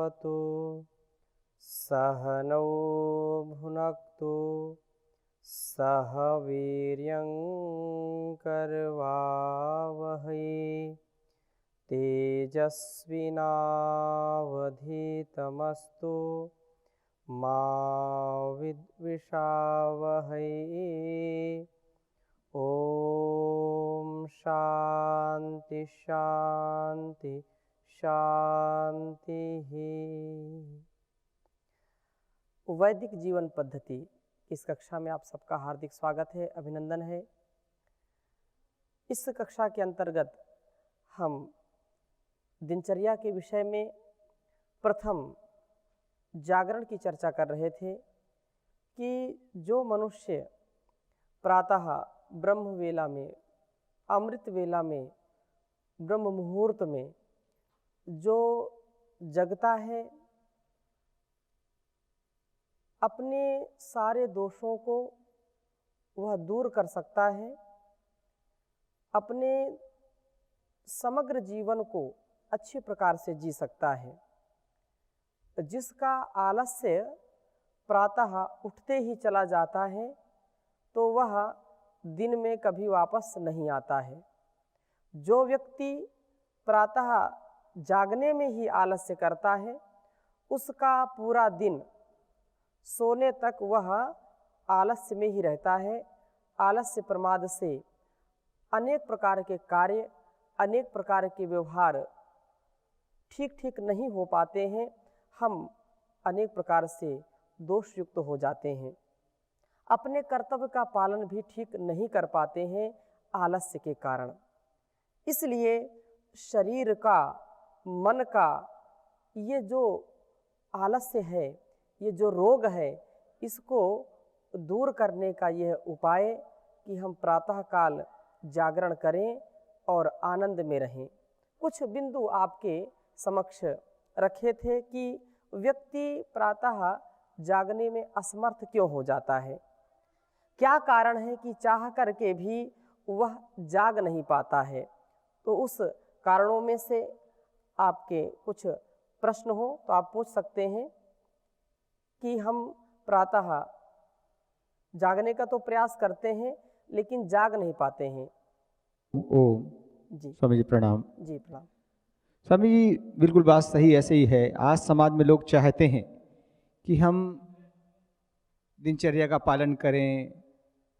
भवतु सहनौ भुनक्तु सह वीर्यं करवावहै तेजस्विनावधीतमस्तु मा विद्विषावहै। ओम शांति शांति शांति। वैदिक जीवन पद्धति इस कक्षा में आप सबका हार्दिक स्वागत है, अभिनंदन है। इस कक्षा के अंतर्गत हम दिनचर्या के विषय में प्रथम जागरण की चर्चा कर रहे थे कि जो मनुष्य प्रातः ब्रह्म वेला में, अमृत वेला में, ब्रह्म मुहूर्त में जो जगता है, अपने सारे दोषों को वह दूर कर सकता है, अपने समग्र जीवन को अच्छे प्रकार से जी सकता है। जिसका आलस्य प्रातः उठते ही चला जाता है तो वह दिन में कभी वापस नहीं आता है। जो व्यक्ति प्रातः जागने में ही आलस्य करता है उसका पूरा दिन सोने तक वह आलस्य में ही रहता है। आलस्य प्रमाद से अनेक प्रकार के कार्य, अनेक प्रकार के व्यवहार ठीक ठीक नहीं हो पाते हैं। हम अनेक प्रकार से दोषयुक्त हो जाते हैं, अपने कर्तव्य का पालन भी ठीक नहीं कर पाते हैं आलस्य के कारण। इसलिए शरीर का, मन का ये जो आलस्य है, ये जो रोग है, इसको दूर करने का यह उपाय कि हम प्रातःकाल जागरण करें और आनंद में रहें। कुछ बिंदु आपके समक्ष रखे थे कि व्यक्ति प्रातः जागने में असमर्थ क्यों हो जाता है, क्या कारण है कि चाह करके भी वह जाग नहीं पाता है। तो उस कारणों में से आपके कुछ प्रश्न हो तो आप पूछ सकते हैं कि हम प्रातः जागने का तो प्रयास करते हैं लेकिन जाग नहीं पाते हैं। ओम जी स्वामी जी प्रणाम। जी प्रणाम। स्वामी जी बिल्कुल बात सही ऐसे ही है। आज समाज में लोग चाहते हैं कि हम दिनचर्या का पालन करें,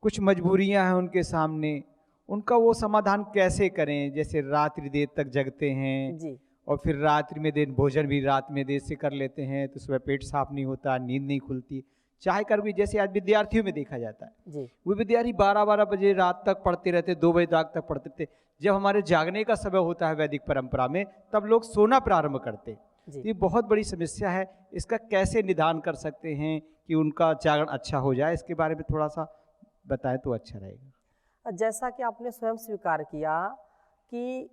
कुछ मजबूरियां हैं उनके सामने, उनका वो समाधान कैसे करें। जैसे रात्रि देर तक जगते हैं जी और फिर रात्रि में देर भोजन भी रात में देर से कर लेते हैं तो सुबह पेट साफ नहीं होता, नींद नहीं खुलती। चाहे कर भी, जैसे आज विद्यार्थियों में देखा जाता है, जी वो विद्यार्थी 12-12 बजे रात तक पढ़ते रहते, 2 बजे रात तक पढ़ते थे। जब हमारे जागने का समय होता है वैदिक परंपरा में, तब लोग सोना प्रारंभ करते। जी। ये बहुत बड़ी समस्या है। इसका कैसे निदान कर सकते हैं कि उनका जागरण अच्छा हो जाए, इसके बारे में थोड़ा सा बताएं तो अच्छा रहेगा। जैसा कि आपने स्वयं स्वीकार किया कि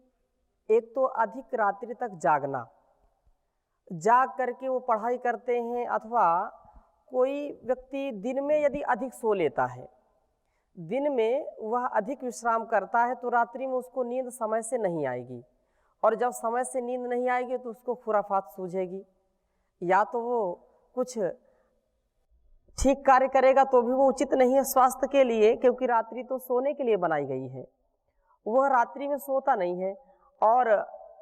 एक तो अधिक रात्रि तक जागना, जाग करके वो पढ़ाई करते हैं, अथवा कोई व्यक्ति दिन में यदि अधिक सो लेता है, दिन में वह अधिक विश्राम करता है तो रात्रि में उसको नींद समय से नहीं आएगी, और जब समय से नींद नहीं आएगी तो उसको खुराफात सूझेगी। या तो वो कुछ ठीक कार्य करेगा तो भी वो उचित नहीं है स्वास्थ्य के लिए, क्योंकि रात्रि तो सोने के लिए बनाई गई है, वह रात्रि में सोता नहीं है। और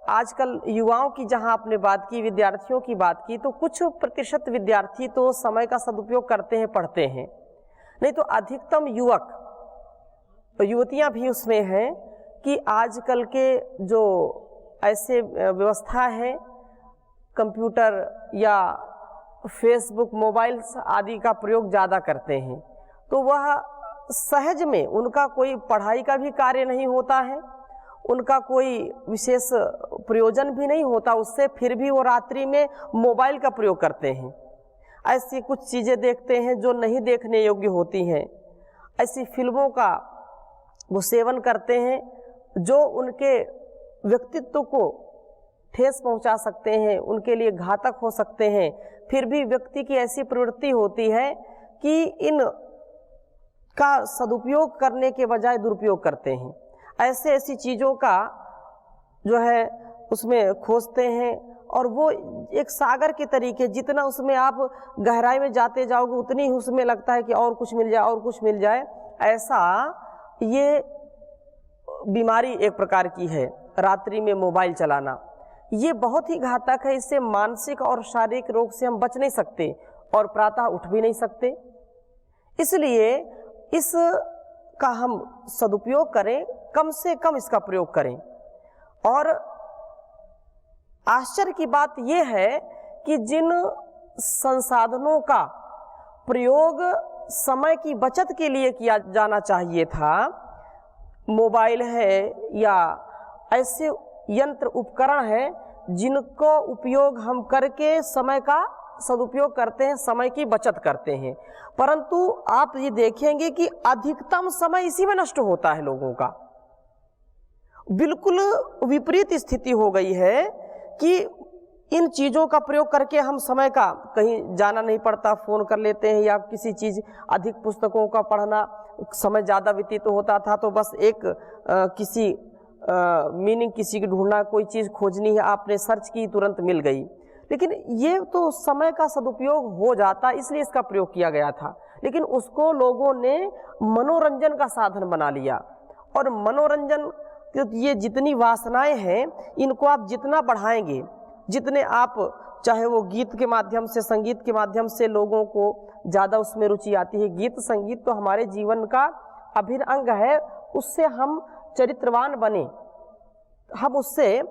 आजकल युवाओं की जहां आपने बात की, विद्यार्थियों की बात की, तो कुछ प्रतिशत विद्यार्थी तो समय का सदुपयोग करते हैं, पढ़ते हैं, नहीं तो अधिकतम युवक युवतियां भी उसमें हैं कि आजकल के जो ऐसे व्यवस्था है, कंप्यूटर या फेसबुक, मोबाइल्स आदि का प्रयोग ज़्यादा करते हैं, तो वह सहज में उनका कोई पढ़ाई का भी कार्य नहीं होता है, उनका कोई विशेष प्रयोजन भी नहीं होता उससे, फिर भी वो रात्रि में मोबाइल का प्रयोग करते हैं। ऐसी कुछ चीज़ें देखते हैं जो नहीं देखने योग्य होती हैं, ऐसी फिल्मों का वो सेवन करते हैं जो उनके व्यक्तित्व को ठेस पहुंचा सकते हैं, उनके लिए घातक हो सकते हैं। फिर भी व्यक्ति की ऐसी प्रवृत्ति होती है कि इन का सदुपयोग करने के बजाय दुरुपयोग करते हैं। ऐसी चीज़ों का जो है उसमें खोजते हैं और वो एक सागर के तरीके, जितना उसमें आप गहराई में जाते जाओगे उतनी ही उसमें लगता है कि और कुछ मिल जाए और कुछ मिल जाए। ऐसा ये बीमारी एक प्रकार की है रात्रि में मोबाइल चलाना। ये बहुत ही घातक है। इससे मानसिक और शारीरिक रोग से हम बच नहीं सकते और प्रातः उठ भी नहीं सकते। इसलिए इसका हम सदुपयोग करें, कम से कम इसका प्रयोग करें। और आश्चर्य की बात यह है कि जिन संसाधनों का प्रयोग समय की बचत के लिए किया जाना चाहिए था, मोबाइल है या ऐसे यंत्र उपकरण है जिनको उपयोग हम करके समय का सदुपयोग करते हैं, समय की बचत करते हैं, परंतु आप ये देखेंगे कि अधिकतम समय इसी में नष्ट होता है लोगों का। बिल्कुल विपरीत स्थिति हो गई है कि इन चीज़ों का प्रयोग करके हम समय का, कहीं जाना नहीं पड़ता, फ़ोन कर लेते हैं, या किसी चीज़, अधिक पुस्तकों का पढ़ना, समय ज़्यादा व्यतीत होता था तो बस एक किसी मीनिंग किसी की ढूंढना, कोई चीज़ खोजनी है, आपने सर्च की, तुरंत मिल गई। लेकिन ये तो समय का सदुपयोग हो जाता, इसलिए इसका प्रयोग किया गया था। लेकिन उसको लोगों ने मनोरंजन का साधन बना लिया। और मनोरंजन, ये जितनी वासनाएं हैं इनको आप जितना बढ़ाएंगे, जितने आप, चाहे वो गीत के माध्यम से, संगीत के माध्यम से लोगों को ज़्यादा उसमें रुचि आती है। गीत संगीत तो हमारे जीवन का अभिन्न अंग है। उससे हम चरित्रवान बने, हम उससे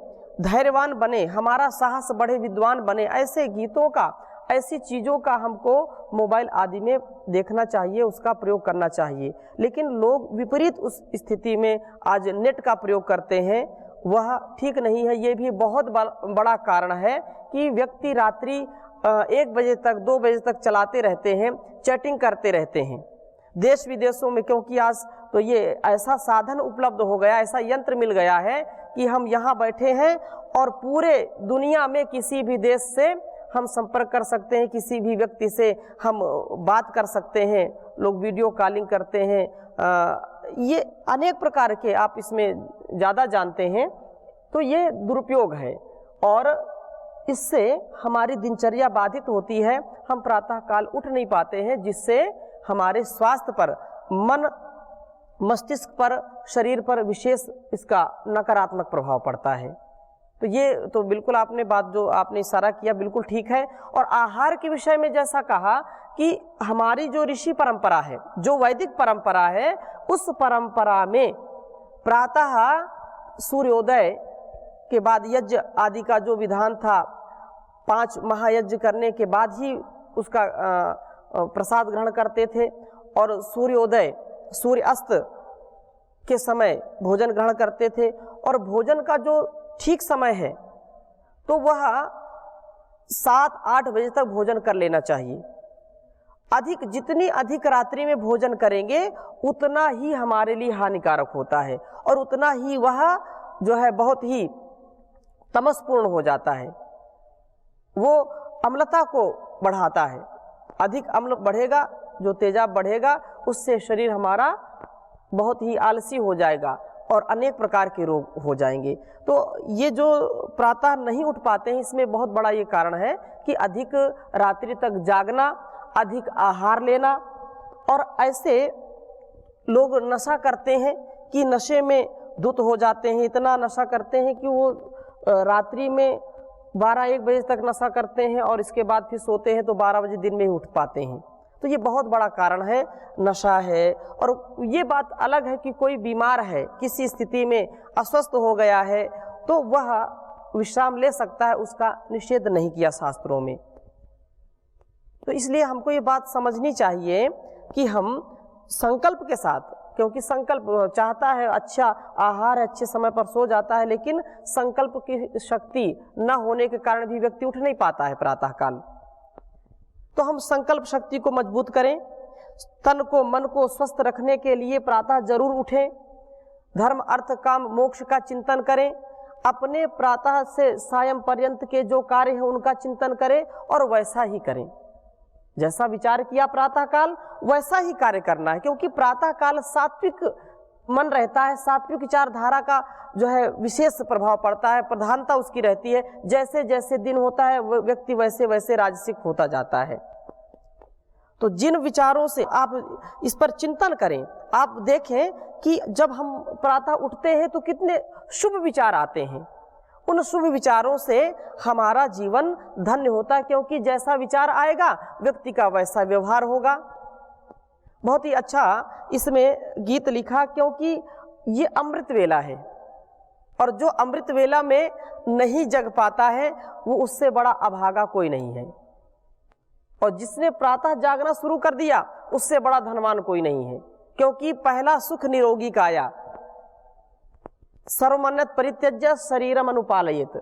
धैर्यवान बने, हमारा साहस बढ़े, विद्वान बने। ऐसे गीतों का, ऐसी चीज़ों का हमको मोबाइल आदि में देखना चाहिए, उसका प्रयोग करना चाहिए। लेकिन लोग विपरीत उस स्थिति में आज नेट का प्रयोग करते हैं, वह ठीक नहीं है। ये भी बहुत बड़ा कारण है कि व्यक्ति रात्रि 1 बजे तक, 2 बजे तक चलाते रहते हैं, चैटिंग करते रहते हैं देश विदेशों में। क्योंकि आज तो ये ऐसा साधन उपलब्ध हो गया, ऐसा यंत्र मिल गया है कि हम यहाँ बैठे हैं और पूरे दुनिया में किसी भी देश से हम संपर्क कर सकते हैं, किसी भी व्यक्ति से हम बात कर सकते हैं। लोग वीडियो कॉलिंग करते हैं, ये अनेक प्रकार के आप इसमें ज़्यादा जानते हैं। तो ये दुरुपयोग है और इससे हमारी दिनचर्या बाधित होती है। हम प्रातःकाल उठ नहीं पाते हैं, जिससे हमारे स्वास्थ्य पर, मन मस्तिष्क पर, शरीर पर विशेष इसका नकारात्मक प्रभाव पड़ता है। तो ये तो बिल्कुल आपने बात जो आपने इशारा किया बिल्कुल ठीक है। और आहार के विषय में जैसा कहा कि हमारी जो ऋषि परंपरा है, जो वैदिक परंपरा है, उस परंपरा में प्रातः सूर्योदय के बाद यज्ञ आदि का जो विधान था, 5 महायज्ञ करने के बाद ही उसका प्रसाद ग्रहण करते थे। और सूर्योदय, सूर्य अस्त के समय भोजन ग्रहण करते थे। और भोजन का जो ठीक समय है तो वह 7-8 बजे तक भोजन कर लेना चाहिए। जितनी अधिक रात्रि में भोजन करेंगे उतना ही हमारे लिए हानिकारक होता है और उतना ही वह जो है बहुत ही तमसपूर्ण हो जाता है, वो अम्लता को बढ़ाता है। अधिक अम्ल बढ़ेगा, जो तेजाब बढ़ेगा, उससे शरीर हमारा बहुत ही आलसी हो जाएगा और अनेक प्रकार के रोग हो जाएंगे। तो ये जो प्रातः नहीं उठ पाते हैं, इसमें बहुत बड़ा ये कारण है कि अधिक रात्रि तक जागना, अधिक आहार लेना। और ऐसे लोग नशा करते हैं कि नशे में धुत हो जाते हैं, इतना नशा करते हैं कि वो रात्रि में 12-1 बजे तक नशा करते हैं और इसके बाद फिर सोते हैं तो 12 बजे दिन में ही उठ पाते हैं। तो ये बहुत बड़ा कारण है, नशा है। और ये बात अलग है कि कोई बीमार है, किसी स्थिति में अस्वस्थ हो गया है, तो वह विश्राम ले सकता है, उसका निषेध नहीं किया शास्त्रों में। तो इसलिए हमको ये बात समझनी चाहिए कि हम संकल्प के साथ, क्योंकि संकल्प चाहता है अच्छा आहार, अच्छे समय पर सो जाता है, लेकिन संकल्प की शक्ति न होने के कारण भी व्यक्ति उठ नहीं पाता है प्रातःकाल। तो हम संकल्प शक्ति को मजबूत करें, तन को, मन को स्वस्थ रखने के लिए प्रातः जरूर उठें, धर्म अर्थ काम मोक्ष का चिंतन करें, अपने प्रातः से सायं पर्यंत के जो कार्य हैं उनका चिंतन करें और वैसा ही करें। जैसा विचार किया प्रातःकाल वैसा ही कार्य करना है, क्योंकि प्रातःकाल सात्विक मन रहता है, सात्विक विचारधारा का जो है विशेष प्रभाव पड़ता है, प्रधानता उसकी रहती है। जैसे जैसे दिन होता है व्यक्ति वैसे वैसे राजसिक होता जाता है। तो जिन विचारों से आप इस पर चिंतन करें, आप देखें कि जब हम प्रातः उठते हैं तो कितने शुभ विचार आते हैं। उन शुभ विचारों से हमारा जीवन धन्य होता है, क्योंकि जैसा विचार आएगा व्यक्ति का वैसा व्यवहार होगा। बहुत ही अच्छा इसमें गीत लिखा, क्योंकि ये अमृत वेला है और जो अमृत वेला में नहीं जग पाता है वो उससे बड़ा अभागा कोई नहीं है, और जिसने प्रातः जागना शुरू कर दिया उससे बड़ा धनवान कोई नहीं है। क्योंकि पहला सुख निरोगी काया, सर्वमन्यत परित्यज्य शरीरम अनुपालयित।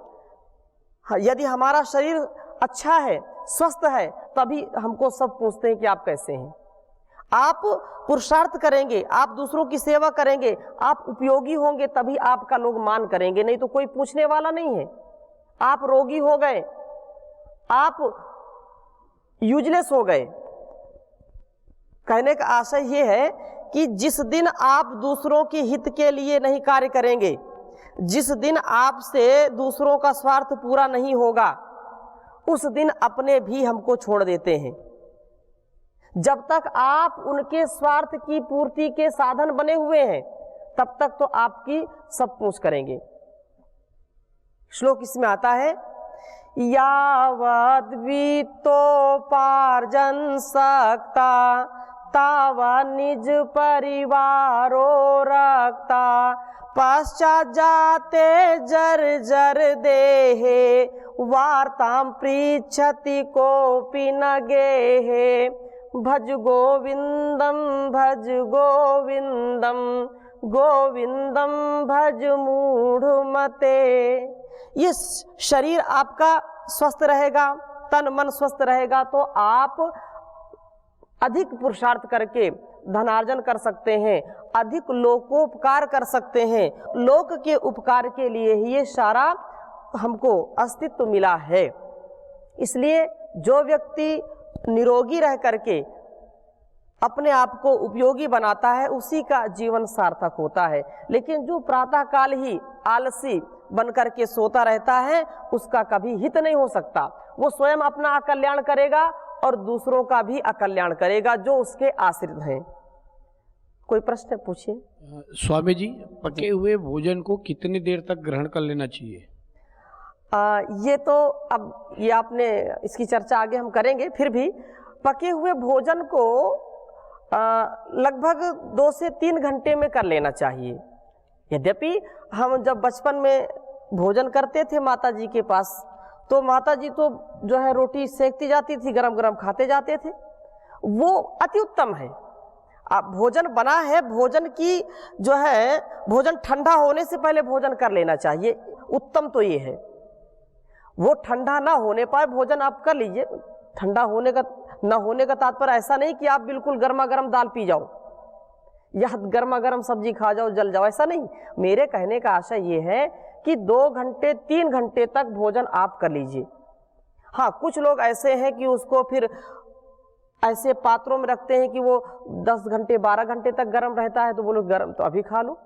यदि हमारा शरीर अच्छा है, स्वस्थ है, तभी हमको सब पूछते हैं कि आप कैसे हैं। आप पुरुषार्थ करेंगे, आप दूसरों की सेवा करेंगे, आप उपयोगी होंगे, तभी आपका लोग मान करेंगे, नहीं तो कोई पूछने वाला नहीं है। आप रोगी हो गए, आप यूजलेस हो गए। कहने का आशय ये है कि जिस दिन आप दूसरों के हित के लिए नहीं कार्य करेंगे, जिस दिन आपसे दूसरों का स्वार्थ पूरा नहीं होगा, उस दिन अपने भी हमको छोड़ देते हैं। जब तक आप उनके स्वार्थ की पूर्ति के साधन बने हुए हैं, तब तक तो आपकी सब पूछ करेंगे। श्लोक इसमें आता है, यावद् वित्तोपार्जन सकता तावा निज परिवारो रखता, पश्चात जाते जर्जर देहे वार्तां पृच्छति कोऽपि न गेहे, भज गोविंदम भज गोविंदम गोविंदम भज मूढ़मते। ये शरीर आपका स्वस्थ रहेगा, तन मन स्वस्थ रहेगा, तो आप अधिक पुरुषार्थ करके धनार्जन कर सकते हैं, अधिक लोकोपकार कर सकते हैं। लोक के उपकार के लिए ही ये सारा हमको अस्तित्व मिला है। इसलिए जो व्यक्ति निरोगी रह करके अपने आप को उपयोगी बनाता है, उसी का जीवन सार्थक होता है। लेकिन जो प्रातः काल ही आलसी बनकर के सोता रहता है, उसका कभी हित नहीं हो सकता। वो स्वयं अपना अकल्याण करेगा और दूसरों का भी अकल्याण करेगा जो उसके आश्रित हैं। कोई प्रश्न पूछिए। स्वामी जी, पके हुए भोजन को कितनी देर तक ग्रहण कर लेना चाहिए? ये तो अब ये आपने इसकी चर्चा आगे हम करेंगे। फिर भी पके हुए भोजन को लगभग 2 से 3 घंटे में कर लेना चाहिए। यद्यपि हम जब बचपन में भोजन करते थे माता जी के पास, तो माता जी तो जो है रोटी सेकती जाती थी, गरम गरम खाते जाते थे, वो अति उत्तम है। अब भोजन बना है, भोजन की जो है भोजन ठंडा होने से पहले भोजन कर लेना चाहिए, उत्तम तो ये है। वो ठंडा ना होने पाए भोजन आप कर लीजिए। ठंडा होने का ना होने का तात्पर्य ऐसा नहीं कि आप बिल्कुल गर्मा गर्म दाल पी जाओ या गर्मा गर्म सब्जी खा जाओ, जल जाओ, ऐसा नहीं। मेरे कहने का आशय ये है कि 2 घंटे 3 घंटे तक भोजन आप कर लीजिए। हाँ, कुछ लोग ऐसे हैं कि उसको फिर ऐसे पात्रों में रखते हैं कि वो 10 घंटे 12 घंटे तक गर्म रहता है, तो वो लोग गर्म तो अभी खा लो,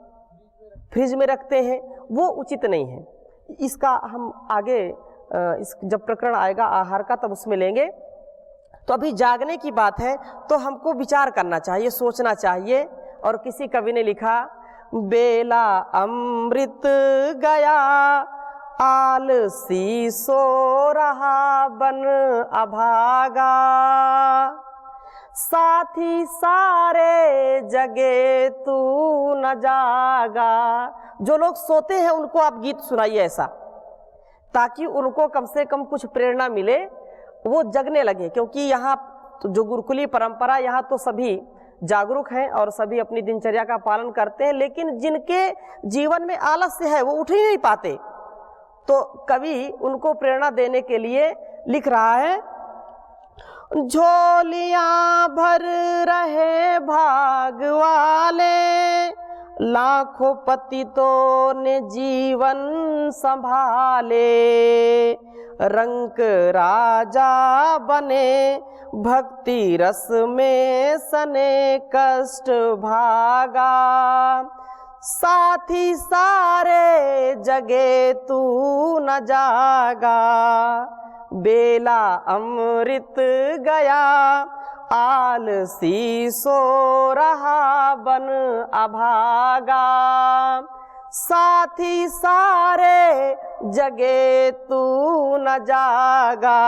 फ्रिज में रखते हैं, वो उचित नहीं है। इसका हम आगे जब प्रकरण आएगा आहार का तब उसमें लेंगे। तो अभी जागने की बात है, तो हमको विचार करना चाहिए, सोचना चाहिए। और किसी कवि ने लिखा, बेला अमृत गया आलसी सो रहा बन अभागा, साथी सारे जगे तू न जागा। जो लोग सोते हैं उनको आप गीत सुनाइए ऐसा, ताकि उनको कम से कम कुछ प्रेरणा मिले, वो जगने लगे। क्योंकि यहाँ तो जो गुरुकुलीय परंपरा, यहाँ तो सभी जागरूक हैं और सभी अपनी दिनचर्या का पालन करते हैं, लेकिन जिनके जीवन में आलस्य है वो उठ ही नहीं पाते। तो कवि उनको प्रेरणा देने के लिए लिख रहा है, झोलियां भर रहे भाग वाले, लाखों पतितों ने जीवन संभाले, रंक राजा बने भक्ति रस में सने कष्ट भागा, साथी सारे जगे तू न जागा, बेला अमृत गया आलसी सो रहा बन अभागा। साथी सारे जगे तू न जागा।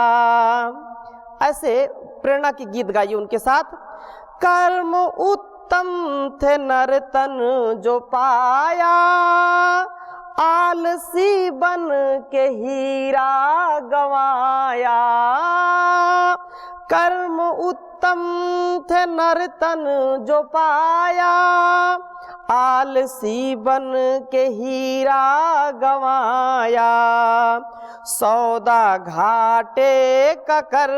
ऐसे प्रेरणा की गीत गाइए उनके साथ। कर्म उत्तम थे नर्तन जो पाया, आलसी बन के हीरा गवाया। कर्म उत्तम थे नर्तन जो पाया, आलसी बन के हीरा गवाया। सौदा घाटे का कर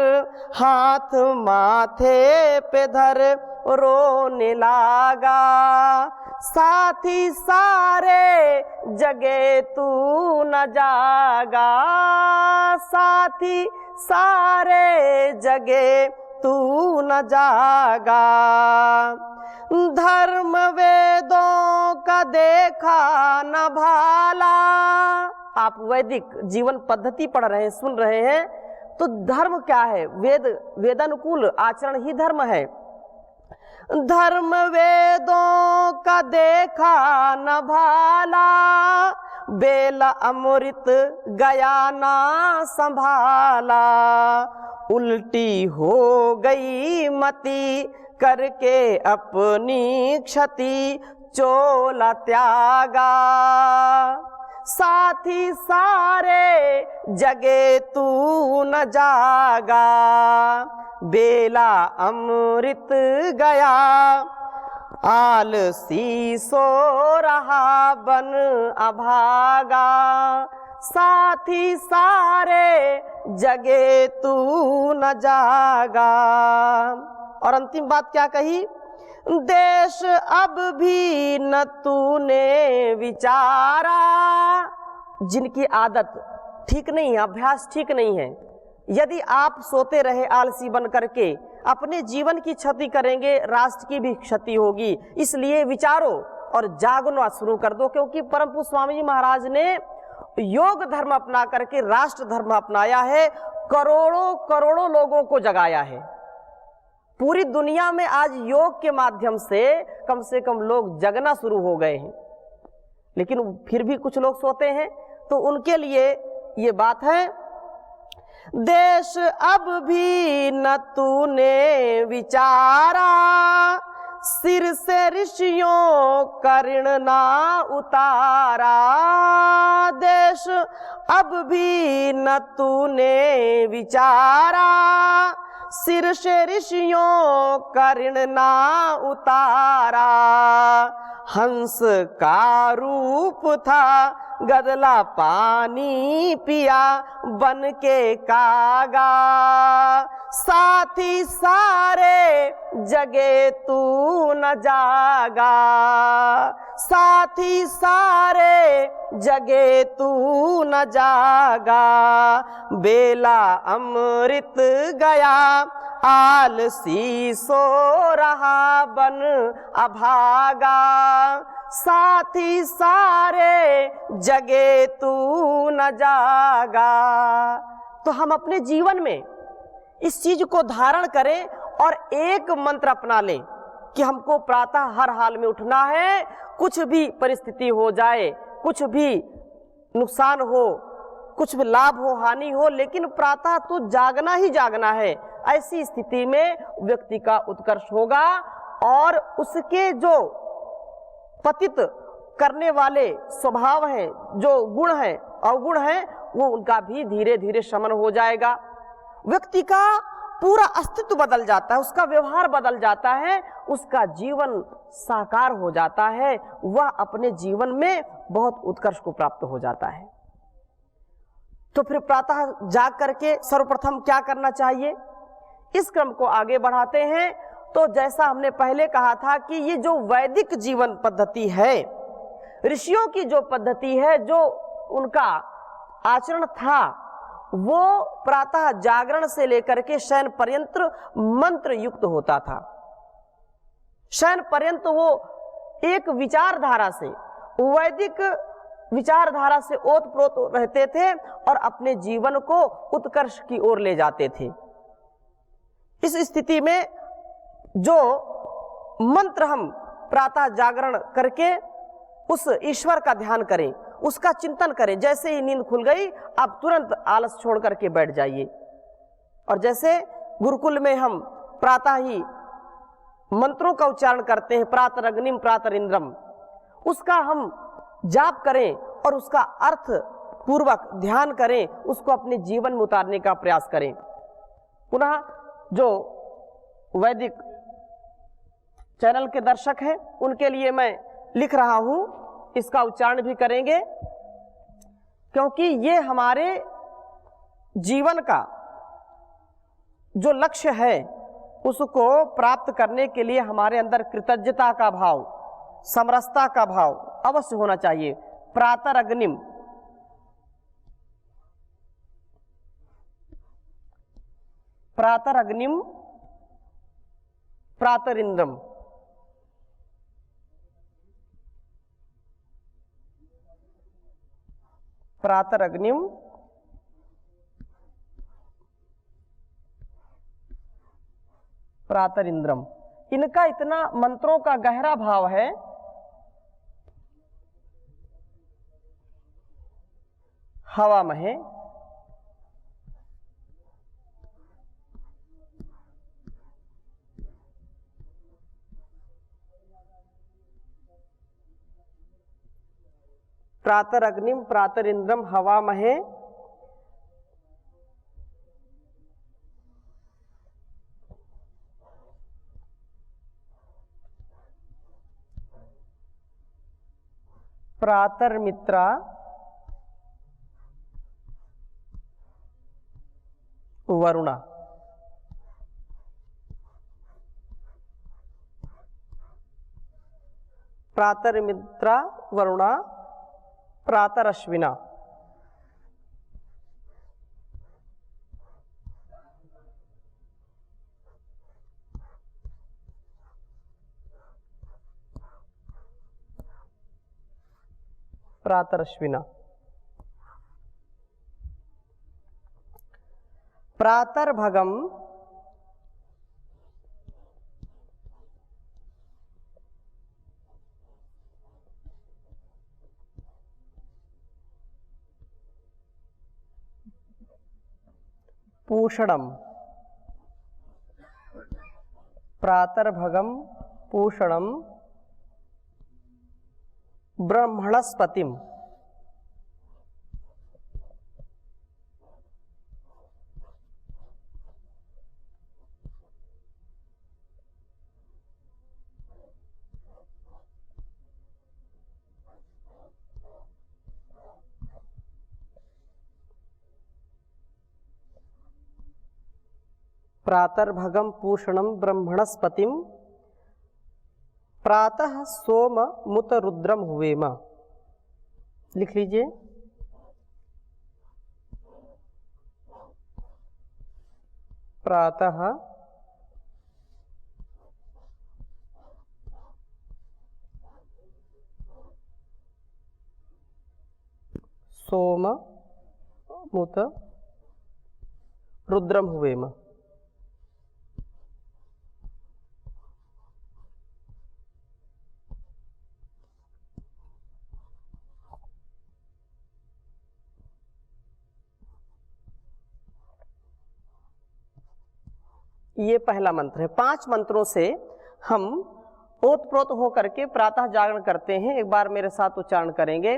हाथ माथे पे धर रोने लागा। साथी सारे जगे तू न जागा, साथी सारे जगे तू न जागा। धर्म वेदों का देखा न भाला। आप वैदिक जीवन पद्धति पढ़ रहे हैं, सुन रहे हैं, तो धर्म क्या है? वेदानुकूल आचरण ही धर्म है। धर्म वेदों का देखा न भाला, बेला अमृत गया ना संभाला। उल्टी हो गई मति करके अपनी क्षति चोला त्यागा। साथी सारे जगे तू न जागा, बेला अमृत गया आलसी सो रहा बन अभागा। साथी सारे जगे तू न जागा। और अंतिम बात क्या कही? देश अब भी न तूने विचारा। जिनकी आदत ठीक नहीं है, अभ्यास ठीक नहीं है, यदि आप सोते रहे आलसी बन करके, अपने जीवन की क्षति करेंगे, राष्ट्र की भी क्षति होगी। इसलिए विचारो और जागना शुरू कर दो, क्योंकि परम पूज्य स्वामी जी महाराज ने योग धर्म अपना करके राष्ट्र धर्म अपनाया है, करोड़ों करोड़ों लोगों को जगाया है। पूरी दुनिया में आज योग के माध्यम से कम लोग जगना शुरू हो गए हैं, लेकिन फिर भी कुछ लोग सोते हैं। तो उनके लिए ये बात है, देश अब भी न तूने विचारा, सिर से ऋषियों का ऋण ना उतारा। देश अब भी न तूने विचारा, सिर से ऋषियों का ऋण ना उतारा। हंस का रूप था गदला पानी पिया बन के कागा। साथी सारे जगे तू न जागा, साथी सारे जगे तू न जागा। बेला अमृत गया आलसी सो रहा बन अभागा। साथी सारे जगे तू न जागा। तो हम अपने जीवन में इस चीज को धारण करें और एक मंत्र अपना लें कि हमको प्रातः हर हाल में उठना है, कुछ भी परिस्थिति हो जाए, कुछ भी नुकसान हो, कुछ भी लाभ हो, हानि हो, लेकिन प्रातः तो जागना ही जागना है। ऐसी स्थिति में व्यक्ति का उत्कर्ष होगा और उसके जो पतित करने वाले स्वभाव हैं, जो गुण हैं, अवगुण हैं, वो उनका भी धीरे धीरे शमन हो जाएगा। व्यक्ति का पूरा अस्तित्व बदल जाता है, उसका व्यवहार बदल जाता है, उसका जीवन साकार हो जाता है, वह अपने जीवन में बहुत उत्कर्ष को प्राप्त हो जाता है। तो फिर प्रातः जाग करके सर्वप्रथम क्या करना चाहिए, इस क्रम को आगे बढ़ाते हैं। तो जैसा हमने पहले कहा था कि ये जो वैदिक जीवन पद्धति है, ऋषियों की जो पद्धति है, जो उनका आचरण था, वो प्रातः जागरण से लेकर के शयन पर्यंत मंत्र युक्त होता था। शयन पर्यंत वो एक विचारधारा से, वैदिक विचारधारा से ओतप्रोत रहते थे और अपने जीवन को उत्कर्ष की ओर ले जाते थे। इस स्थिति में जो मंत्र हम प्रातः जागरण करके उस ईश्वर का ध्यान करें, उसका चिंतन करें, जैसे ही नींद खुल गई आप तुरंत आलस छोड़ करके बैठ जाइए। और जैसे गुरुकुल में हम प्रातः ही मंत्रों का उच्चारण करते हैं, प्रातरग्निम प्रातरिंद्रम, उसका हम जाप करें और उसका अर्थ पूर्वक ध्यान करें, उसको अपने जीवन में उतारने का प्रयास करें। पुनः जो वैदिक चैनल के दर्शक हैं उनके लिए मैं लिख रहा हूं, इसका उच्चारण भी करेंगे, क्योंकि ये हमारे जीवन का जो लक्ष्य है उसको प्राप्त करने के लिए हमारे अंदर कृतज्ञता का भाव, समरसता का भाव अवश्य होना चाहिए। प्रातरग्निम, प्रातरग्निम प्रातरिंद्रम, प्रातरग्निम प्रातरिंद्रम। इनका इतना मंत्रों का गहरा भाव है, हवा महे, प्रातरग्निम प्रातरिंद्रम हवा महे, प्रातर्मित्रा वरुणा। प्रातर्मित्रा वरुणा प्रातरश्विना। प्रातरश्विना। प्रातर्भगम पूषणम। प्रातर्भगम पूषणम ब्रह्मणस्पतिम। प्रातर्भगम पूषणम ब्रह्मणस्पतिम प्रातः सोम मुत रुद्रम हुवेम। लिख लीजिए। प्रातः सोम मुत रुद्रम हुवेम। ये पहला मंत्र है। 5 मंत्रों से हम ओतप्रोत होकर के प्रातः जागरण करते हैं। एक बार मेरे साथ उच्चारण करेंगे।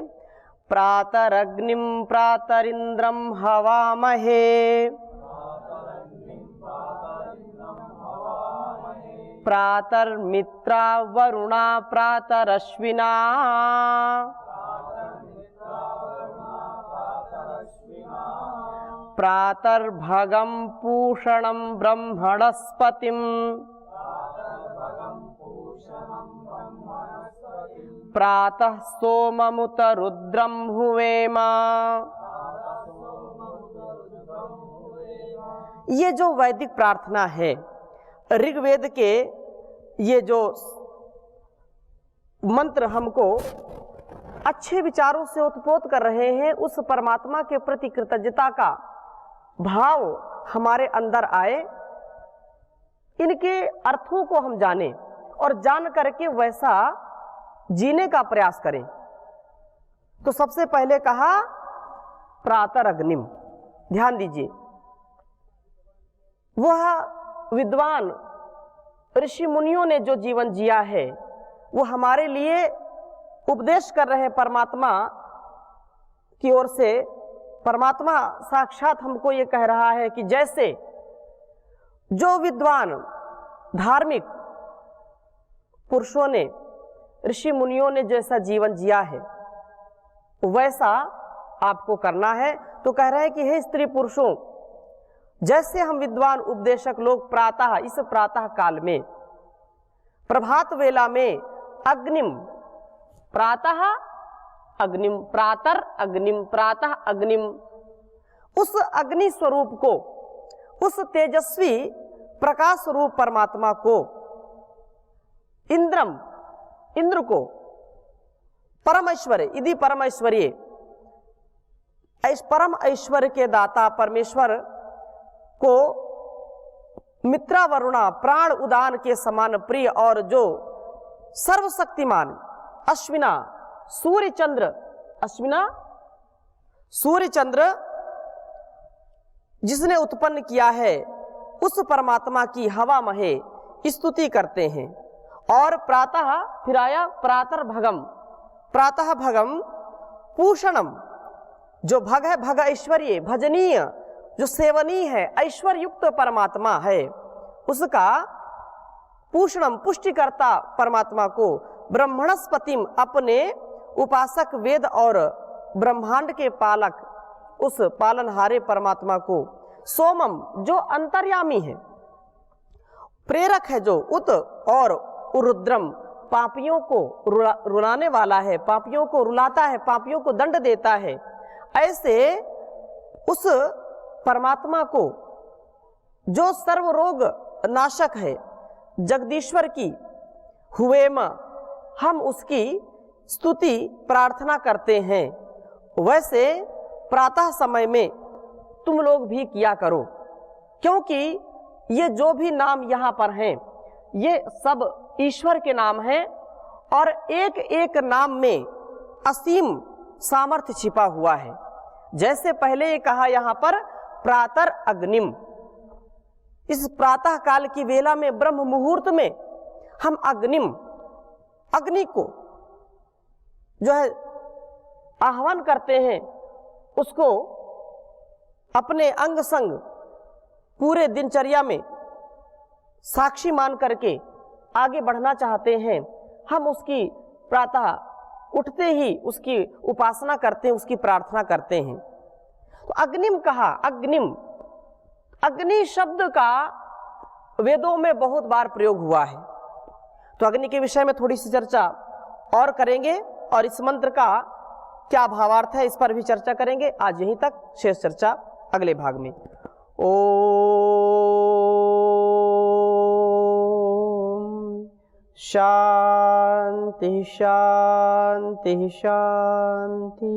प्रातरग्निम प्रातरिंद्रम हवामहे, प्रातर्मित्रा वरुणा प्रातरश्विना, प्रातर्भगम पूषणम ब्रह्मणस्पतिम, प्रातः सोममुत रुद्रम हुवेम। ये जो वैदिक प्रार्थना है, ऋग्वेद के ये जो मंत्र हमको अच्छे विचारों से उत्पोत कर रहे हैं, उस परमात्मा के प्रति कृतज्ञता का भाव हमारे अंदर आए, इनके अर्थों को हम जानें और जान करके वैसा जीने का प्रयास करें। तो सबसे पहले कहा प्रातः अग्निम, ध्यान दीजिए, वह विद्वान ऋषि मुनियों ने जो जीवन जिया है वो हमारे लिए उपदेश कर रहे हैं परमात्मा की ओर से। परमात्मा साक्षात हमको ये कह रहा है कि जैसे जो विद्वान धार्मिक पुरुषों ने, ऋषि मुनियों ने जैसा जीवन जिया है वैसा आपको करना है। तो कह रहे हैं कि हे स्त्री पुरुषों, जैसे हम विद्वान उपदेशक लोग प्रातः, इस प्रातः काल में, प्रभात वेला में अग्निम, प्रातः अग्निम, प्रातर अग्निम, प्रातः अग्निम, उस अग्नि स्वरूप को, उस तेजस्वी प्रकाश स्वरूप परमात्मा को, इंद्रम, इंद्र को, परम ऐश्वर्य, यदि परम ऐश्वर्य, परम ऐश्वर्य के दाता परमेश्वर को मित्रा वरुणा प्राण उदान के समान प्रिय और जो सर्वशक्तिमान अश्विना सूर्य चंद्र, अश्विना सूर्य चंद्र जिसने उत्पन्न किया है, उस परमात्मा की हवा महे स्तुति करते हैं। और प्रातः फिर आया प्रातः भगम, प्रातः भगम पूषणम, जो भग है, भग ऐश्वर्य, भजनीय, जो सेवनीय है, ऐश्वर्य युक्त परमात्मा है, उसका पूषणम, पुष्टिकर्ता परमात्मा को, ब्रह्मणस्पतिम, अपने उपासक वेद और ब्रह्मांड के पालक, उस पालनहारे परमात्मा को, सोमम, जो अंतर्यामी है, प्रेरक है, जो उत, और रुद्रम, पापियों को रुलाने वाला है, पापियों को रुलाता है, पापियों को दंड देता है। ऐसे उस परमात्मा को जो सर्वरोग नाशक है, जगदीश्वर की हुएम, हम उसकी स्तुति प्रार्थना करते हैं। वैसे प्रातः समय में तुम लोग भी किया करो, क्योंकि ये जो भी नाम यहाँ पर हैं ये सब ईश्वर के नाम हैं और एक एक नाम में असीम सामर्थ्य छिपा हुआ है। जैसे पहले ये कहा यहाँ पर प्रातः अग्निम, इस प्रातः काल की वेला में ब्रह्म मुहूर्त में हम अग्निम, अग्नि को जो है आह्वान करते हैं, उसको अपने अंग संग पूरे दिनचर्या में साक्षी मान करके आगे बढ़ना चाहते हैं। हम उसकी प्रातः उठते ही उसकी उपासना करते हैं, उसकी प्रार्थना करते हैं। तो अग्निम कहा, अग्निम, अग्नि शब्द का वेदों में बहुत बार प्रयोग हुआ है। तो अग्नि के विषय में थोड़ी सी चर्चा और करेंगे और इस मंत्र का क्या भावार्थ है इस पर भी चर्चा करेंगे। आज यहीं तक, शेष चर्चा अगले भाग में। ओम शांति शांति शांति।